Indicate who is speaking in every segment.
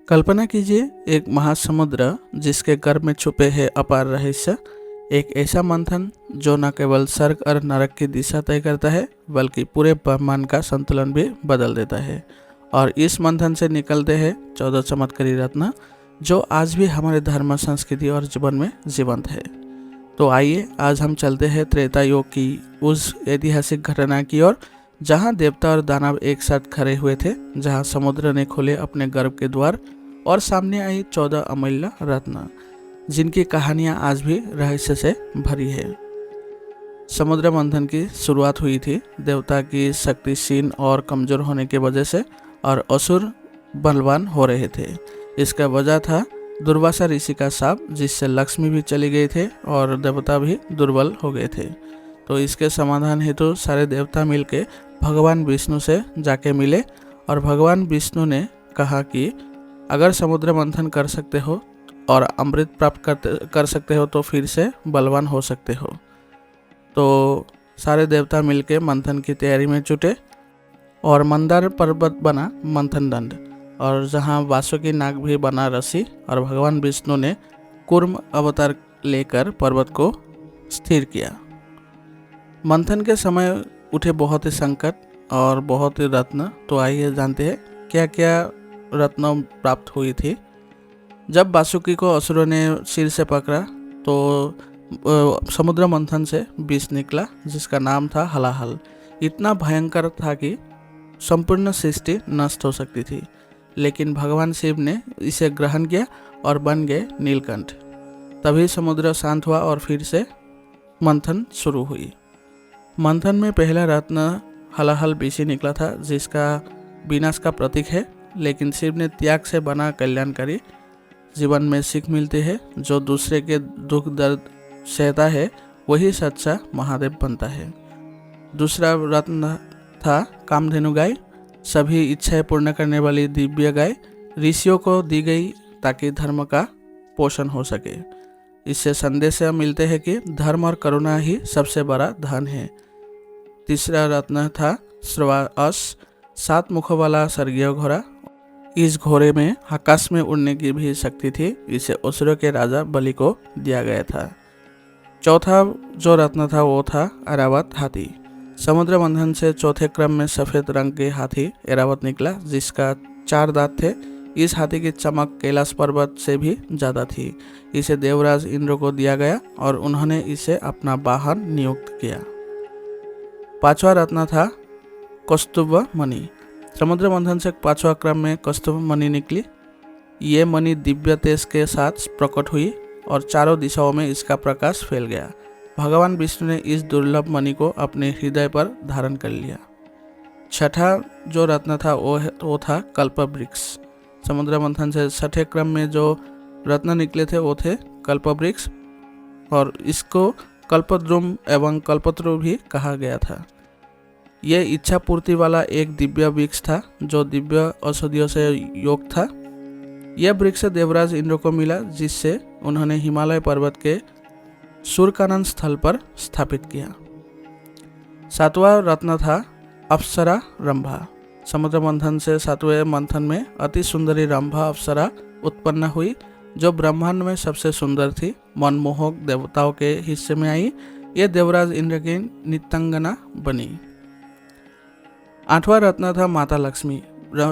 Speaker 1: कल्पना कीजिए एक महासमुद्र जिसके गर्भ में छुपे हैं अपार रहस्य। एक ऐसा मंथन जो न केवल स्वर्ग और नरक की दिशा तय करता है बल्कि पूरे ब्रह्मांड का संतुलन भी बदल देता है। और इस मंथन से निकलते हैं 14 चमत्कारी रत्न जो आज भी हमारे धर्म, संस्कृति और जीवन में जीवंत है। तो आइए आज हम चलते हैं त्रेता युग की उस ऐतिहासिक घटना की ओर जहाँ देवता और दानव एक साथ खड़े हुए थे, जहाँ समुद्र ने खोले अपने गर्भ के द्वार और सामने आई 14 अमूल्य रत्न जिनकी कहानियां आज भी रहस्य से भरी है। समुद्र मंथन की शुरुआत हुई थी देवता की शक्ति क्षीण और कमजोर होने की वजह से, और असुर बलवान हो रहे थे। इसका वजह था दुर्वासा ऋषि का शाप, जिससे लक्ष्मी भी चली गई थे और देवता भी दुर्बल हो गए थे। तो इसके समाधान हेतु सारे देवता मिलके भगवान विष्णु से जाके मिले और भगवान विष्णु ने कहा कि अगर समुद्र मंथन कर सकते हो और अमृत प्राप्त कर सकते हो तो फिर से बलवान हो सकते हो। तो सारे देवता मिलके मंथन की तैयारी में जुटे और मंदार पर्वत बना मंथन दंड, और जहाँ वासुकी नाग भी बना रस्सी, और भगवान विष्णु ने कूर्म अवतार लेकर पर्वत को स्थिर किया। मंथन के समय उठे बहुत ही संकट और बहुत ही रत्न। तो आइए जानते हैं क्या क्या रत्न प्राप्त हुई थी। जब वासुकी को असुरों ने सिर से पकड़ा तो समुद्र मंथन से विष निकला जिसका नाम था हलाहल। इतना भयंकर था कि संपूर्ण सृष्टि नष्ट हो सकती थी, लेकिन भगवान शिव ने इसे ग्रहण किया और बन गए नीलकंठ। तभी समुद्र शांत हुआ और फिर से मंथन शुरू हुई। मंथन में पहला रत्न हलाहल विष निकला था जिसका विनाश का प्रतीक है, लेकिन शिव ने त्याग से बना कल्याणकारी जीवन में सीख मिलती है। जो दूसरे के दुख दर्द सहता है वही सच्चा महादेव बनता है। दूसरा रत्न था कामधेनु गाय, सभी इच्छाएं पूर्ण करने वाली दिव्य गाय ऋषियों को दी गई ताकि धर्म का पोषण हो सके। इससे संदेश मिलते हैं कि धर्म और करुणा ही सबसे बड़ा धन है। तीसरा रत्न था श्रवास, 7 मुखों वाला स्वर्गीय घोड़ा। इस घोड़े में आकाश में उड़ने की भी शक्ति थी। इसे असुरों के राजा बलि को दिया गया था। चौथा जो रत्न था वो था ऐरावत हाथी। समुद्र मंथन से चौथे क्रम में सफेद रंग के हाथी ऐरावत निकला जिसका 4 दांत थे। इस हाथी की चमक कैलाश पर्वत से भी ज्यादा थी। इसे देवराज इंद्र को दिया गया और उन्होंने इसे अपना वाहन नियुक्त किया। पांचवा रत्न था कौस्तुभ मणि। समुद्र मंथन से 5वां क्रम में कौस्तुभ मणि निकली। ये मणि दिव्य तेज के साथ प्रकट हुई और चारों दिशाओं में इसका प्रकाश फैल गया। भगवान विष्णु ने इस दुर्लभ मणि को अपने हृदय पर धारण कर लिया। छठा जो रत्न था वो था कल्प वृक्ष। समुद्र मंथन से 6ठे क्रम में जो रत्न निकले थे वो थे कल्प वृक्ष, और इसको कल्पद्रुम एवं कल्पत्रु भी कहा गया था। यह इच्छा पूर्ति वाला एक दिव्य वृक्ष था जो दिव्य औषधियों से युक्त था। यह वृक्ष देवराज इंद्र को मिला जिससे उन्होंने हिमालय पर्वत के सूर्यकानन स्थल पर स्थापित किया। 7वां रत्न था अप्सरा रंभा। समुद्र मंथन से 7वें मंथन में अति सुंदरी रंभा अप्सरा उत्पन्न हुई जो ब्रह्मांड में सबसे सुंदर थी। मनमोहक देवताओं के हिस्से में आई। यह देवराज इंद्र की नित्यांगना बनी। 8वां रत्न था माता लक्ष्मी।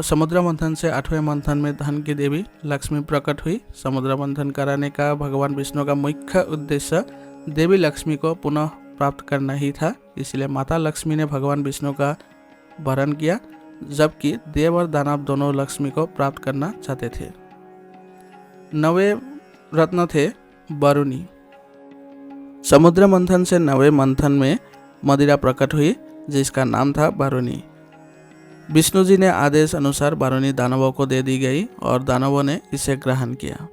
Speaker 1: समुद्र मंथन से 8वें मंथन में धन की देवी लक्ष्मी प्रकट हुई। समुद्र मंथन कराने का भगवान विष्णु का मुख्य उद्देश्य देवी लक्ष्मी को पुनः प्राप्त करना ही था, इसलिए माता लक्ष्मी ने भगवान विष्णु का वरण किया, जबकि देव और दानव दोनों लक्ष्मी को प्राप्त करना चाहते थे। 9वें रत्न थे वरुणी। समुद्र मंथन से 9वें मंथन में मदिरा प्रकट हुई जिसका नाम था वरुणी। विष्णु जी ने आदेश अनुसार वरुणी दानवों को दे दी गई और दानवों ने इसे ग्रहण किया।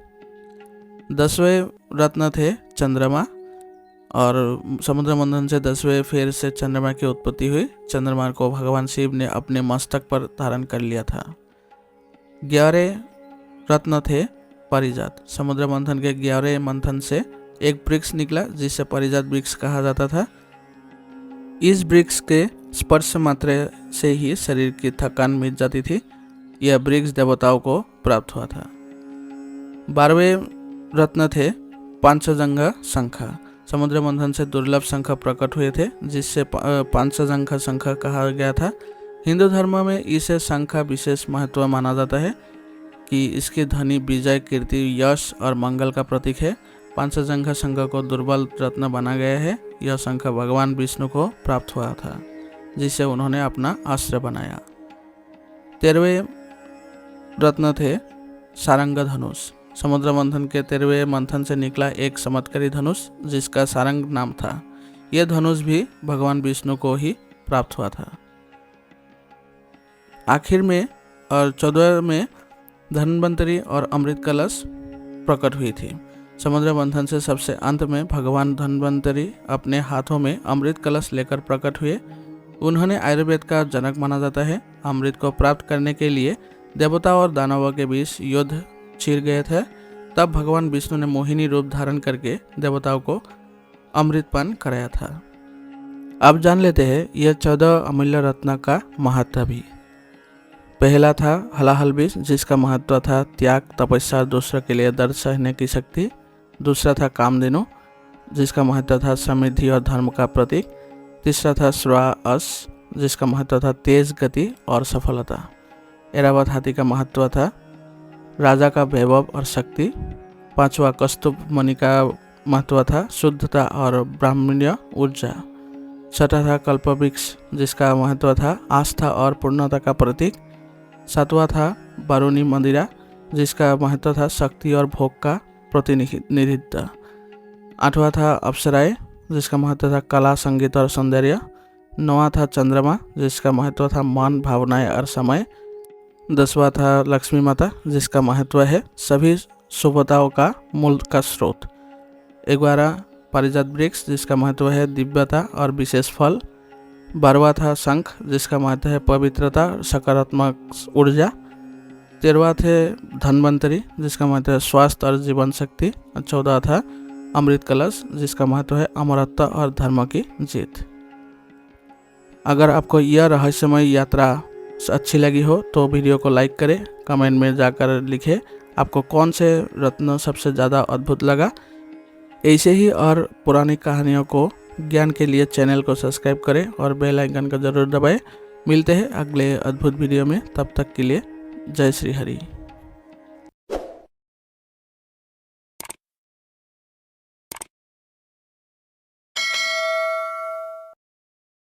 Speaker 1: 10वें रत्न थे चंद्रमा, और समुद्र मंथन से 10वें फेर से चंद्रमा की उत्पत्ति हुई। चंद्रमा को भगवान शिव ने अपने मस्तक पर धारण कर लिया था। 11वें रत्न थे पारिजात। समुद्र मंथन के 11वें मंथन से एक वृक्ष निकला जिसे पारिजात वृक्ष कहा जाता था। इस वृक्ष के स्पर्श मात्र से ही शरीर की थकान मिट जाती थी। यह वृक्ष देवताओं को प्राप्त हुआ था। 12वें रत्न थे पांचजंघ शंख। समुद्र मंथन से दुर्लभ शंख प्रकट हुए थे, जिससे पांचजंघ शंख कहा गया था। हिंदू धर्म में इसे शंख का विशेष महत्व माना जाता है कि इसकी ध्वनि विजय, कीर्ति, यश और मंगल का प्रतीक है। पांचजंघ शंख को दुर्बल रत्न बना गया है। यह शंख भगवान विष्णु को प्राप्त हुआ था, जिसे उन्होंने अपना आश्रय बनाया। 13वें रत्न थे सारंग धनुष। समुद्र मंथन के 13वें मंथन से निकला एक चमत्कारी धनुष, जिसका सारंग नाम था। यह धनुष भी भगवान विष्णु को ही प्राप्त हुआ था। आखिर में और 14वें में धन्वंतरी और अमृत कलश प्रकट हुई थी। समुद्र मंथन से सबसे अंत में भगवान धन्वंतरी अपने हाथों में अमृत कलश लेकर प्रकट हुए। उन्होंने आयुर्वेद का जनक माना जाता है। अमृत को प्राप्त करने के लिए देवता और दानवों के बीच युद्ध छिड़ गए थे। तब भगवान विष्णु ने मोहिनी रूप धारण करके देवताओं को अमृतपान कराया था। अब जान लेते हैं यह 14 अमूल्य रत्न का महत्व भी। पहला था हलाहल बीज, जिसका महत्व था त्याग, तपस्या, दूसरों के लिए दर्द सहने की शक्ति। दूसरा था कामधेनु, जिसका महत्व था समृद्धि और धर्म का प्रतीक। तीसरा था श्वास, जिसका महत्व था तेज गति और सफलता। ऐरावत हाथी का महत्व था राजा का वैभव और शक्ति। पांचवा कस्तूभ मणि का महत्व था शुद्धता और ब्राह्मण्य ऊर्जा। छठा था कल्पवृक्ष, जिसका महत्व था आस्था और पूर्णता का प्रतीक। सातवां था बारूनी मदिरा, जिसका महत्व था शक्ति और भोग का प्रतिनिधित्व। आठवां था अप्सराएं, जिसका महत्व था कला, संगीत और सौंदर्य। नौवां था चंद्रमा, जिसका महत्व था मन, भावनाएं और समय। 10वां था लक्ष्मी माता, जिसका महत्व है सभी शुभताओं का मूल का स्रोत। 11वां पारिजात वृक्ष, जिसका महत्व है दिव्यता और विशेष फल। 12वां था शंख, जिसका महत्व है पवित्रता, सकारात्मक ऊर्जा। 13वां थे धन्वंतरी, जिसका महत्व है स्वास्थ्य और जीवन शक्ति। 14वां था अमृत कलश, जिसका महत्व है अमरत्व और धर्म की जीत। अगर आपको यह रहस्यमय यात्रा अच्छी लगी हो तो वीडियो को लाइक करें, कमेंट में जाकर लिखें आपको कौन से रत्न सबसे ज़्यादा अद्भुत लगा। ऐसे ही और पुरानी कहानियों को ज्ञान के लिए चैनल को सब्सक्राइब करें और बेल आइकन को ज़रूर दबाएं। मिलते हैं अगले अद्भुत वीडियो में, तब तक के लिए जय श्री हरि।